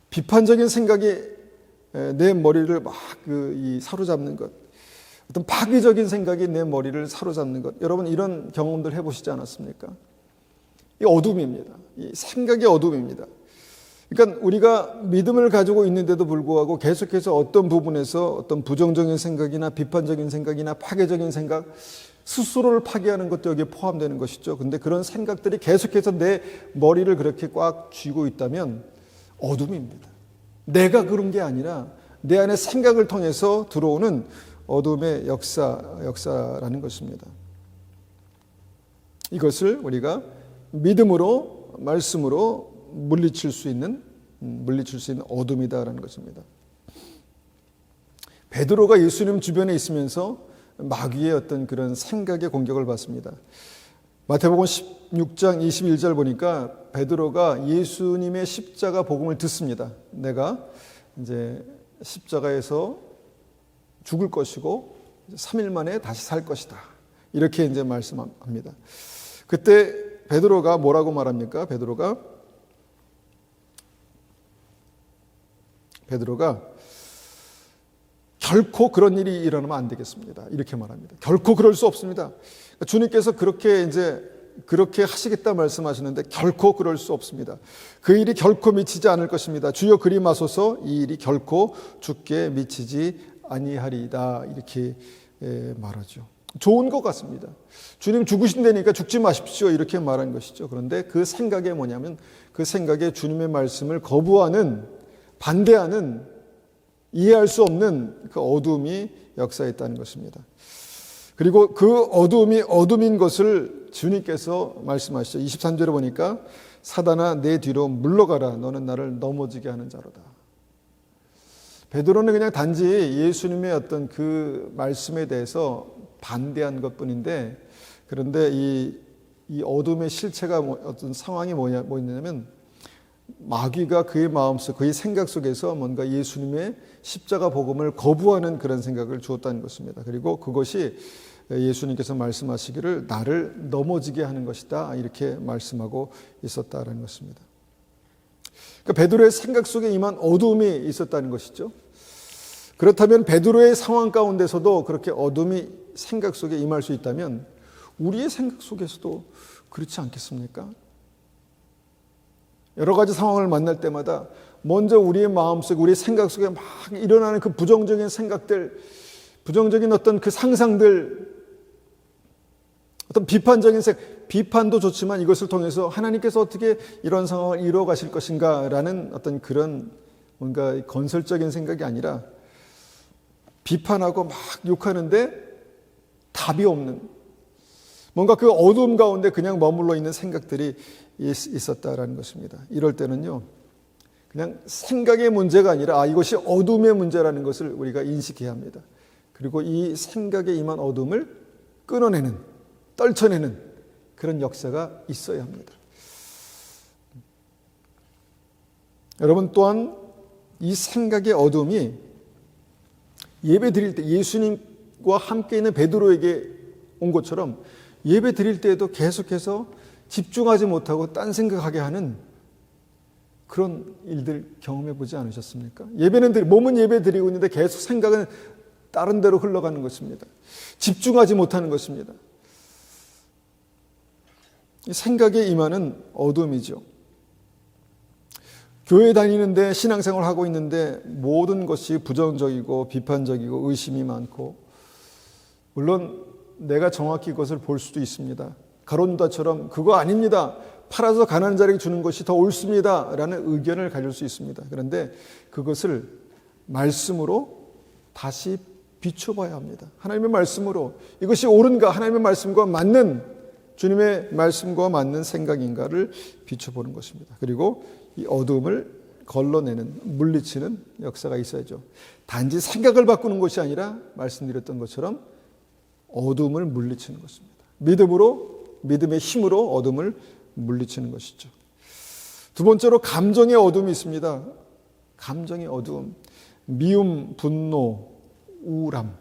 비판적인 생각이 내 머리를 막 사로잡는 것, 어떤 파괴적인 생각이 내 머리를 사로잡는 것. 여러분, 이런 경험들 해보시지 않았습니까? 이 어둠입니다. 이 생각의 어둠입니다. 그러니까 우리가 믿음을 가지고 있는데도 불구하고 계속해서 어떤 부분에서 어떤 부정적인 생각이나 비판적인 생각이나 파괴적인 생각, 스스로를 파괴하는 것도 여기에 포함되는 것이죠. 그런데 그런 생각들이 계속해서 내 머리를 그렇게 꽉 쥐고 있다면 어둠입니다. 내가 그런 게 아니라 내 안에 생각을 통해서 들어오는 어둠의 역사라는 것입니다. 이것을 우리가 믿음으로, 말씀으로 물리칠 수 있는 어둠이다라는 것입니다. 베드로가 예수님 주변에 있으면서 마귀의 어떤 그런 생각의 공격을 받습니다. 마태복음 16장 21절 보니까 베드로가 예수님의 십자가 복음을 듣습니다. 내가 이제 십자가에서 죽을 것이고 3일 만에 다시 살 것이다. 이렇게 이제 말씀합니다. 그때 베드로가 뭐라고 말합니까? 베드로가 결코 그런 일이 일어나면 안 되겠습니다. 이렇게 말합니다. 결코 그럴 수 없습니다. 주님께서 그렇게 하시겠다 말씀하시는데 결코 그럴 수 없습니다. 그 일이 결코 미치지 않을 것입니다. 주여 그리 마소서, 이 일이 결코 주께 미치지 아니하리이다. 이렇게 말하죠. 좋은 것 같습니다. 주님 죽으신다니까 죽지 마십시오. 이렇게 말한 것이죠. 그런데 그 생각이 뭐냐면 그 생각에 주님의 말씀을 거부하는, 반대하는, 이해할 수 없는 그 어둠이 역사했다는 것입니다. 그리고 그 어둠이 어둠인 것을 주님께서 말씀하시죠. 23절에 보니까 사단아 내 뒤로 물러가라. 너는 나를 넘어지게 하는 자로다. 베드로는 그냥 단지 예수님의 어떤 그 말씀에 대해서 반대한 것뿐인데 그런데 이 어둠의 실체가 어떤 상황이 뭐냐면 마귀가 그의 마음속, 그의 생각 속에서 뭔가 예수님의 십자가 복음을 거부하는 그런 생각을 주었다는 것입니다. 그리고 그것이 예수님께서 말씀하시기를 나를 넘어지게 하는 것이다, 이렇게 말씀하고 있었다라는 것입니다. 그러니까 베드로의 생각 속에 임한 어둠이 있었다는 것이죠. 그렇다면 베드로의 상황 가운데서도 그렇게 어둠이 생각 속에 임할 수 있다면 우리의 생각 속에서도 그렇지 않겠습니까? 여러 가지 상황을 만날 때마다 먼저 우리의 마음속, 우리의 생각 속에 막 일어나는 그 부정적인 생각들, 부정적인 어떤 그 상상들, 어떤 비판적인 비판도 좋지만 이것을 통해서 하나님께서 어떻게 이런 상황을 이루어 가실 것인가라는 어떤 그런 뭔가 건설적인 생각이 아니라 비판하고 막 욕하는데 답이 없는, 뭔가 그 어두움 가운데 그냥 머물러 있는 생각들이 있었다라는 것입니다. 이럴 때는요, 그냥 생각의 문제가 아니라 이것이 어둠의 문제라는 것을 우리가 인식해야 합니다. 그리고 이 생각에 임한 어둠을 끊어내는, 떨쳐내는 그런 역사가 있어야 합니다. 여러분, 또한 이 생각의 어둠이 예배 드릴 때 예수님과 함께 있는 베드로에게 온 것처럼 예배 드릴 때에도 계속해서 집중하지 못하고 딴 생각하게 하는 그런 일들 경험해 보지 않으셨습니까? 몸은 예배 드리고 있는데 계속 생각은 다른 데로 흘러가는 것입니다. 집중하지 못하는 것입니다. 생각에 임하는 어둠이죠. 교회 다니는데, 신앙생활 하고 있는데 모든 것이 부정적이고 비판적이고 의심이 많고, 물론 내가 정확히 그것을 볼 수도 있습니다. 가론유다처럼 그거 아닙니다, 팔아서 가난한 자에게 주는 것이 더 옳습니다 라는 의견을 가질 수 있습니다. 그런데 그것을 말씀으로 다시 비춰봐야 합니다. 하나님의 말씀으로 이것이 옳은가, 하나님의 말씀과 맞는, 주님의 말씀과 맞는 생각인가를 비춰보는 것입니다. 그리고 이 어둠을 걸러내는, 물리치는 역사가 있어야죠. 단지 생각을 바꾸는 것이 아니라 말씀드렸던 것처럼 어둠을 물리치는 것입니다. 믿음의 힘으로 어둠을 물리치는 것이죠. 두 번째로 감정의 어둠이 있습니다. 감정의 어두움, 미움, 분노, 우울감.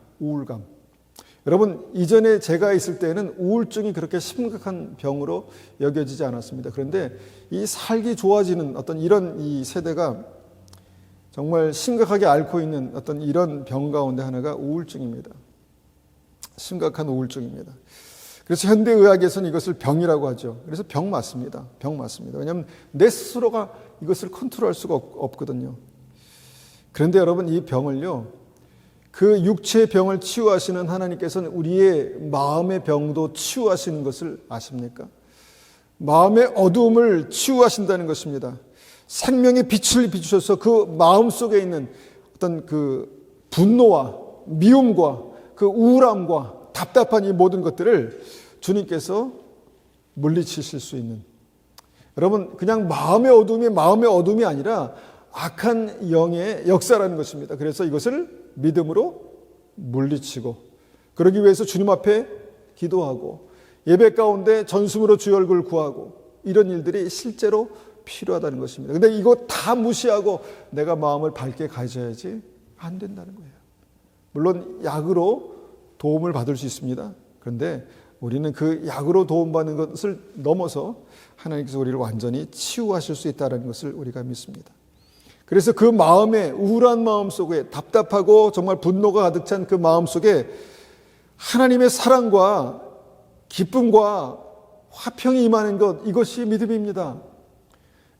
여러분, 이전에 제가 있을 때는 우울증이 그렇게 심각한 병으로 여겨지지 않았습니다. 그런데 이 살기 좋아지는 어떤 이런 이 세대가 정말 심각하게 앓고 있는 어떤 이런 병 가운데 하나가 우울증입니다. 심각한 우울증입니다. 그래서 현대의학에서는 이것을 병이라고 하죠. 그래서 병 맞습니다. 왜냐하면 내 스스로가 이것을 컨트롤할 수가 없거든요. 그런데 여러분, 이 병을요, 그 육체의 병을 치유하시는 하나님께서는 우리의 마음의 병도 치유하시는 것을 아십니까? 마음의 어두움을 치유하신다는 것입니다. 생명의 빛을 비추셔서 그 마음 속에 있는 어떤 그 분노와 미움과 그 우울함과 답답한 이 모든 것들을 주님께서 물리치실 수 있는, 여러분, 그냥 마음의 어둠이 아니라 악한 영의 역사라는 것입니다. 그래서 이것을 믿음으로 물리치고, 그러기 위해서 주님 앞에 기도하고 예배 가운데 전심으로 주의 얼굴을 구하고, 이런 일들이 실제로 필요하다는 것입니다. 그런데 이거 다 무시하고 내가 마음을 밝게 가져야지 안 된다는 거예요. 물론 약으로 도움을 받을 수 있습니다. 그런데 우리는 그 약으로 도움받는 것을 넘어서 하나님께서 우리를 완전히 치유하실 수 있다는 것을 우리가 믿습니다. 그래서 그 마음에, 우울한 마음 속에, 답답하고 정말 분노가 가득 찬 그 마음 속에 하나님의 사랑과 기쁨과 화평이 임하는 것, 이것이 믿음입니다.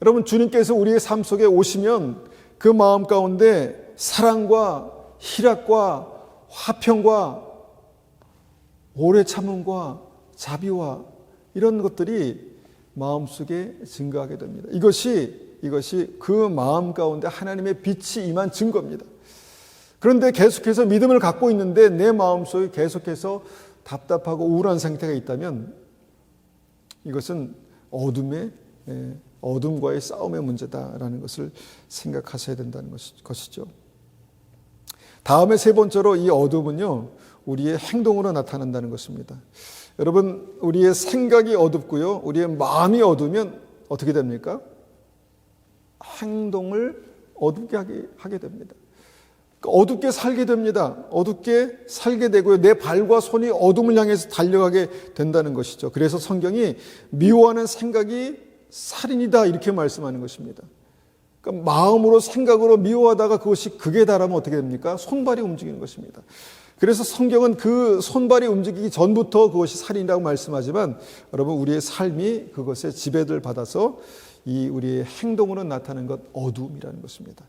여러분, 주님께서 우리의 삶 속에 오시면 그 마음 가운데 사랑과 희락과 화평과 오래 참음과 자비와 이런 것들이 마음속에 증가하게 됩니다. 이것이 그 마음 가운데 하나님의 빛이 임한 증거입니다. 그런데 계속해서 믿음을 갖고 있는데 내 마음속에 계속해서 답답하고 우울한 상태가 있다면 이것은 어둠과의 싸움의 문제다라는 것을 생각하셔야 된다는 것이죠. 다음에 세 번째로 이 어둠은요, 우리의 행동으로 나타난다는 것입니다. 여러분, 우리의 생각이 어둡고요, 우리의 마음이 어두우면 어떻게 됩니까? 행동을 어둡게 하게 됩니다. 어둡게 살게 됩니다. 어둡게 살게 되고요, 내 발과 손이 어둠을 향해서 달려가게 된다는 것이죠. 그래서 성경이 미워하는 생각이 살인이다 이렇게 말씀하는 것입니다. 그러니까 마음으로 생각으로 미워하다가 그것이 극에 달하면 어떻게 됩니까? 손발이 움직이는 것입니다. 그래서 성경은 그 손발이 움직이기 전부터 그것이 살인이라고 말씀하지만, 여러분, 우리의 삶이 그것에 지배를 받아서 이 우리의 행동으로 나타나는 것, 어둠이라는 것입니다.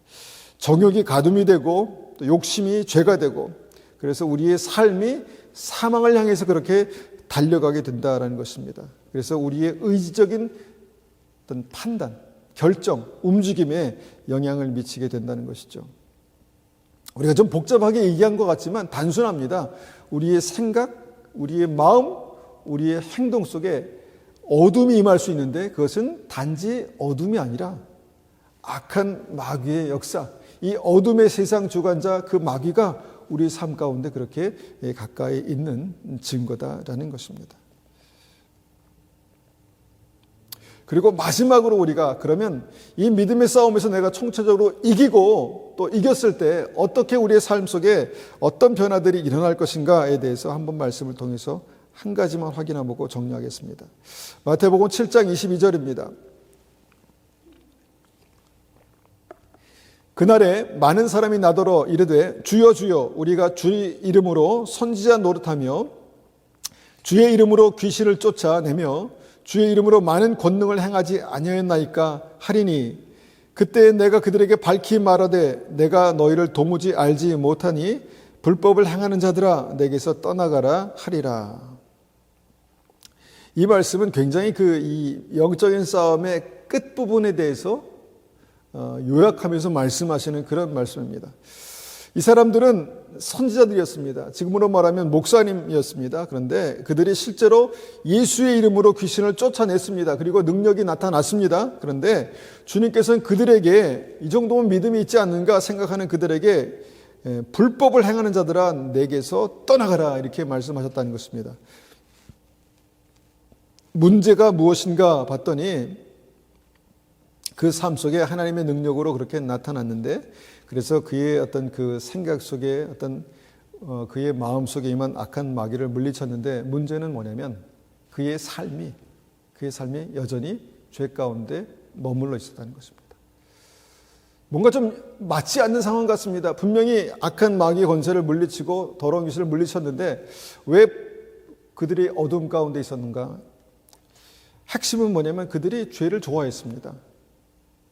정욕이 가둠이 되고 또 욕심이 죄가 되고, 그래서 우리의 삶이 사망을 향해서 그렇게 달려가게 된다라는 것입니다. 그래서 우리의 의지적인 어떤 판단, 결정, 움직임에 영향을 미치게 된다는 것이죠. 우리가 좀 복잡하게 얘기한 것 같지만 단순합니다. 우리의 생각, 우리의 마음, 우리의 행동 속에 어둠이 임할 수 있는데, 그것은 단지 어둠이 아니라 악한 마귀의 역사, 이 어둠의 세상 주관자 그 마귀가 우리 삶 가운데 그렇게 가까이 있는 증거다라는 것입니다. 그리고 마지막으로 우리가 그러면 이 믿음의 싸움에서 내가 총체적으로 이기고 또 이겼을 때 어떻게 우리의 삶 속에 어떤 변화들이 일어날 것인가에 대해서 한번 말씀을 통해서 한 가지만 확인해보고 정리하겠습니다. 마태복음 7장 22절입니다. 그날에 많은 사람이 나더러 이르되 주여 주여 우리가 주의 이름으로 선지자 노릇하며 주의 이름으로 귀신을 쫓아내며 주의 이름으로 많은 권능을 행하지 아니하였나이까 하리니, 그때 내가 그들에게 밝히 말하되 내가 너희를 도무지 알지 못하니 불법을 행하는 자들아 내게서 떠나가라 하리라. 이 말씀은 굉장히 이 영적인 싸움의 끝부분에 대해서 요약하면서 말씀하시는 그런 말씀입니다. 이 사람들은 선지자들이었습니다. 지금으로 말하면 목사님이었습니다. 그런데 그들이 실제로 예수의 이름으로 귀신을 쫓아냈습니다. 그리고 능력이 나타났습니다. 그런데 주님께서는 그들에게 이 정도면 믿음이 있지 않는가 생각하는 그들에게 불법을 행하는 자들아 내게서 떠나가라 이렇게 말씀하셨다는 것입니다. 문제가 무엇인가 봤더니 그 삶 속에 하나님의 능력으로 그렇게 나타났는데, 그래서 그의 어떤 그 생각 속에 어떤 그의 마음 속에 임한 악한 마귀를 물리쳤는데, 문제는 뭐냐면 그의 삶이 여전히 죄 가운데 머물러 있었다는 것입니다. 뭔가 좀 맞지 않는 상황 같습니다. 분명히 악한 마귀의 권세를 물리치고 더러운 귀신을 물리쳤는데 왜 그들이 어둠 가운데 있었는가? 핵심은 뭐냐면 그들이 죄를 좋아했습니다.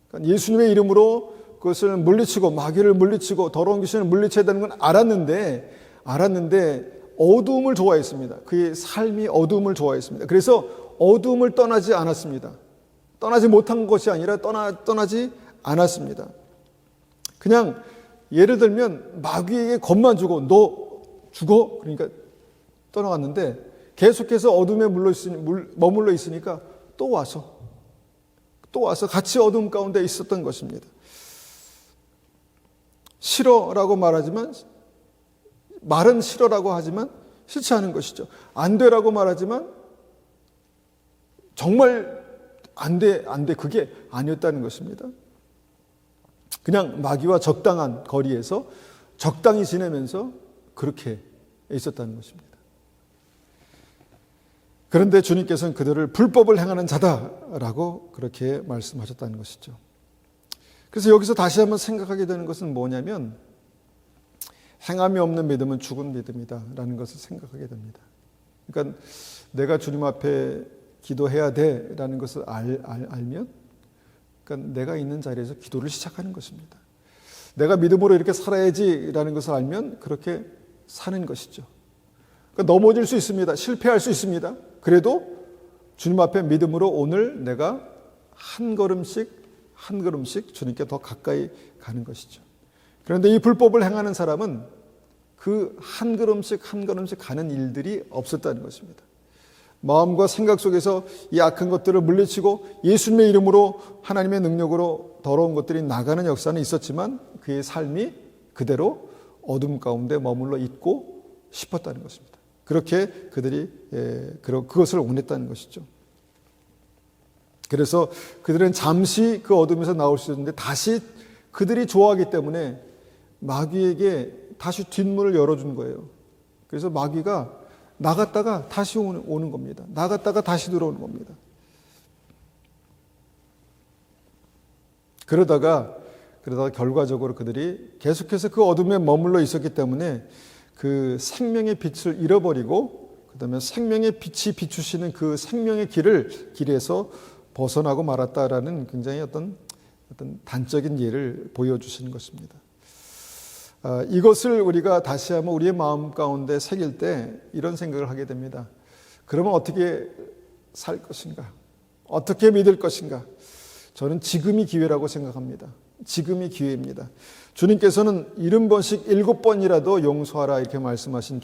그러니까 예수님의 이름으로 그것을 물리치고 마귀를 물리치고 더러운 귀신을 물리쳐야 되는 건 알았는데 어두움을 좋아했습니다. 그의 삶이 어두움을 좋아했습니다. 그래서 어두움을 떠나지 않았습니다. 떠나지 못한 것이 아니라 떠나지 않았습니다. 그냥 예를 들면 마귀에게 겁만 주고 너 죽어? 그러니까 떠나갔는데 계속해서 어둠에 머물러 있으니까 또 와서 같이 어둠 가운데 있었던 것입니다. 싫어라고 말은 싫어라고 하지만 싫지 않은 것이죠. 안 되라고 말하지만 정말 안 돼, 그게 아니었다는 것입니다. 그냥 마귀와 적당한 거리에서 적당히 지내면서 그렇게 있었다는 것입니다. 그런데 주님께서는 그들을 불법을 행하는 자다라고 그렇게 말씀하셨다는 것이죠. 그래서 여기서 다시 한번 생각하게 되는 것은 뭐냐면 행함이 없는 믿음은 죽은 믿음이다라는 것을 생각하게 됩니다. 그러니까 내가 주님 앞에 기도해야 돼라는 것을 알면, 그러니까 내가 있는 자리에서 기도를 시작하는 것입니다. 내가 믿음으로 이렇게 살아야지라는 것을 알면 그렇게 사는 것이죠. 그러니까 넘어질 수 있습니다. 실패할 수 있습니다. 그래도 주님 앞에 믿음으로 오늘 내가 한 걸음씩 주님께 더 가까이 가는 것이죠. 그런데 이 불법을 행하는 사람은 그 한 걸음씩 가는 일들이 없었다는 것입니다. 마음과 생각 속에서 이 악한 것들을 물리치고 예수님의 이름으로 하나님의 능력으로 더러운 것들이 나가는 역사는 있었지만 그의 삶이 그대로 어둠 가운데 머물러 있고 싶었다는 것입니다. 그렇게 그들이 그것을 원했다는 것이죠. 그래서 그들은 잠시 그 어둠에서 나올 수 있는데 다시 그들이 좋아하기 때문에 마귀에게 다시 뒷문을 열어준 거예요. 그래서 마귀가 나갔다가 다시 오는 겁니다. 나갔다가 다시 들어오는 겁니다. 그러다가 결과적으로 그들이 계속해서 그 어둠에 머물러 있었기 때문에 그 생명의 빛을 잃어버리고 그다음에 생명의 빛이 비추시는 그 생명의 길에서 벗어나고 말았다라는 굉장히 어떤 단적인 예를 보여주시는 것입니다. 이것을 우리가 다시 한번 우리의 마음 가운데 새길 때 이런 생각을 하게 됩니다. 그러면 어떻게 살 것인가? 어떻게 믿을 것인가? 저는 지금이 기회라고 생각합니다. 지금이 기회입니다. 주님께서는 70번씩 7번이라도 용서하라 이렇게 말씀하신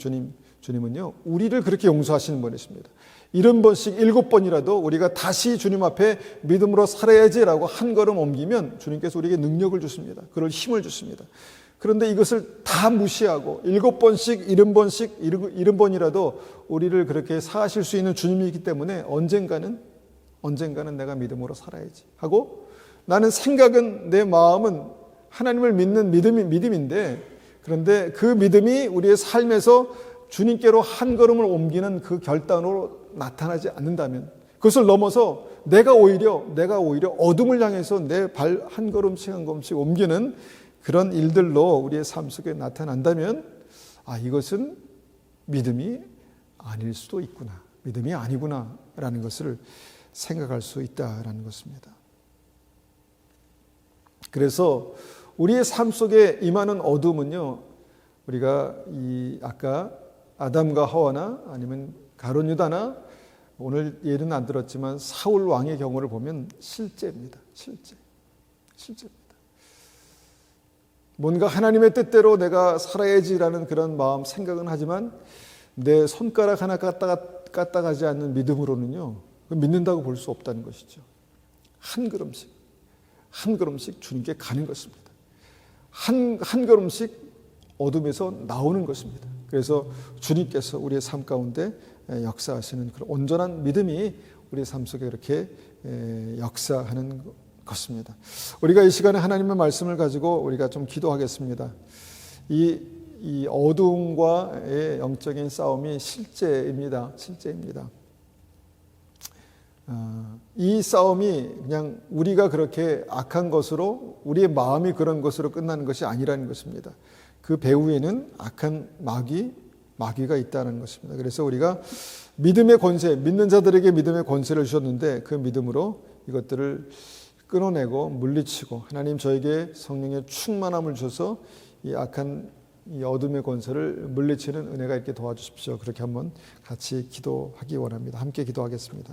주님은요, 우리를 그렇게 용서하시는 분이십니다. 70번씩 7번이라도 우리가 다시 주님 앞에 믿음으로 살아야지라고 한 걸음 옮기면 주님께서 우리에게 능력을 주십니다. 그럴 힘을 주십니다. 그런데 이것을 다 무시하고 7번씩 70번이라도 우리를 그렇게 사하실 수 있는 주님이기 때문에 언젠가는 내가 믿음으로 살아야지 하고, 나는 생각은, 내 마음은 하나님을 믿는 믿음인데, 그런데 그 믿음이 우리의 삶에서 주님께로 한 걸음을 옮기는 그 결단으로 나타나지 않는다면, 그것을 넘어서 내가 오히려 어둠을 향해서 내 발 한 걸음씩 옮기는 그런 일들로 우리의 삶 속에 나타난다면, 이것은 믿음이 아닐 수도 있구나, 믿음이 아니구나라는 것을 생각할 수 있다라는 것입니다. 그래서 우리의 삶 속에 임하는 어둠은요, 우리가 아까 아담과 하와나 아니면 가룟 유다나 오늘 예는 안 들었지만 사울 왕의 경우를 보면 실제입니다. 실제입니다. 뭔가 하나님의 뜻대로 내가 살아야지라는 그런 마음 생각은 하지만 내 손가락 하나 까딱하지 않는 믿음으로는요, 믿는다고 볼 수 없다는 것이죠. 한 걸음씩 주님께 가는 것입니다. 한 걸음씩 어둠에서 나오는 것입니다. 그래서 주님께서 우리의 삶 가운데 역사하시는 그런 온전한 믿음이 우리의 삶 속에 이렇게 역사하는 것입니다. 우리가 이 시간에 하나님의 말씀을 가지고 우리가 좀 기도하겠습니다. 이 어둠과의 영적인 싸움이 실제입니다. 이 싸움이 그냥 우리가 그렇게 악한 것으로, 우리의 마음이 그런 것으로 끝나는 것이 아니라는 것입니다. 그 배후에는 악한 마귀가 있다는 것입니다. 그래서 우리가 믿음의 권세, 믿는 자들에게 믿음의 권세를 주셨는데 그 믿음으로 이것들을 끊어내고 물리치고, 하나님 저에게 성령의 충만함을 주셔서 이 악한 이 어둠의 권세를 물리치는 은혜가 있게 도와주십시오. 그렇게 한번 같이 기도하기 원합니다. 함께 기도하겠습니다.